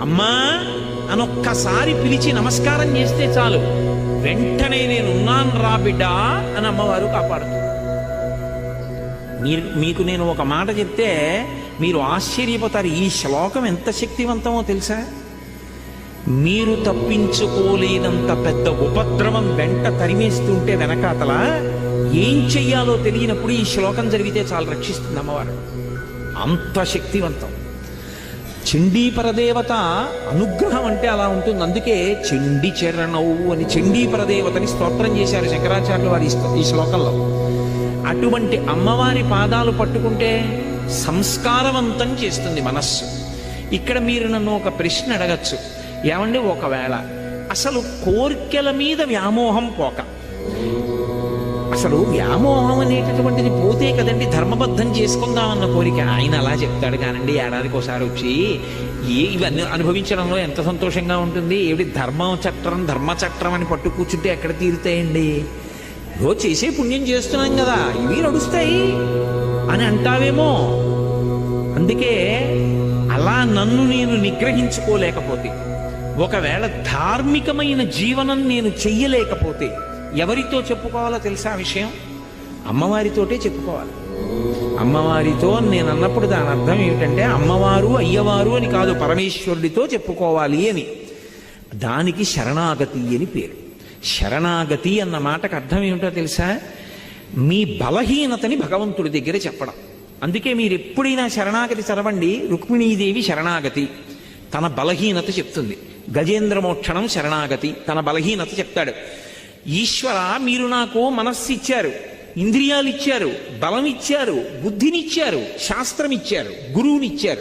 అమ్మా అనొక్కసారి పిలిచి నమస్కారం చేస్తే చాలు, వెంటనే నేనున్నాను రా బిడ్డా అని అమ్మవారు కాపాడుతుంది. మీకు నేను ఒక మాట చెప్తే మీరు ఆశ్చర్యపోతారు. ఈ శ్లోకం ఎంత శక్తివంతమో తెలుసా? మీరు తప్పించుకోలేనంత పెద్ద ఉపద్రవం వెంట తరిమేస్తుంటే వెనకాతల ఏం చెయ్యాలో తెలియనప్పుడు ఈ శ్లోకం జరిగితే చాలా రక్షిస్తుంది అమ్మవారు. అంత శక్తివంతం. చండీ పరదేవత అనుగ్రహం అంటే అలా ఉంటుంది. అందుకే చండీ చరణవు అని చండీ పరదేవతని స్తోత్రం చేశారు శంకరాచార్యులు వారి ఈ శ్లోకంలో. అటువంటి అమ్మవారి పాదాలు పట్టుకుంటే సంస్కారవంతం చేస్తుంది మనస్సు. ఇక్కడ మీరు నన్ను ఒక ప్రశ్న అడగచ్చు, ఏమండి ఒకవేళ అసలు కోర్కెల మీద వ్యామోహం పోక, అసలు వ్యామోహం అనేటటువంటిది పోతే కదండి ధర్మబద్ధం చేసుకుందామన్న కోరిక. ఆయన అలా చెప్తాడు కానండి, ఏడాదికి ఒకసారి వచ్చి ఇవన్నీ అనుభవించడంలో ఎంత సంతోషంగా ఉంటుంది. ఏమిటి ధర్మచట్రం అని పట్టు కూర్చుంటే ఎక్కడ తీరుతాయండి? ఏదో చేసే పుణ్యం చేస్తున్నాం కదా, ఇవి నడుస్తాయి అని అంటావేమో. అందుకే అలా నన్ను నేను నిగ్రహించుకోలేకపోతే, ఒకవేళ ధార్మికమైన జీవనం నేను చెయ్యలేకపోతే ఎవరితో చెప్పుకోవాలో తెలుసా విషయం? అమ్మవారితోటే చెప్పుకోవాలి. అమ్మవారితో నేను అన్నప్పుడు దాని అర్థం ఏమిటంటే అమ్మవారు అయ్యవారు అని కాదు, పరమేశ్వరుడితో చెప్పుకోవాలి అని. దానికి శరణాగతి అని పేరు. శరణాగతి అన్న మాటకు అర్థం ఏమిటో తెలుసా? మీ బలహీనతని భగవంతుడి దగ్గర చెప్పడం. అందుకే మీరు ఎప్పుడైనా శరణాగతి చదవండి. రుక్మిణీదేవి శరణాగతి, తన బలహీనత చెప్తుంది. గజేంద్ర మోక్షణం శరణాగతి, తన బలహీనత చెప్తాడు. ఈశ్వర, మీరు నాకు మనస్సు ఇచ్చారు, ఇంద్రియాలు ఇచ్చారు, బలం ఇచ్చారు, బుద్ధినిచ్చారు, శాస్త్రం ఇచ్చారు, గురువునిచ్చారు.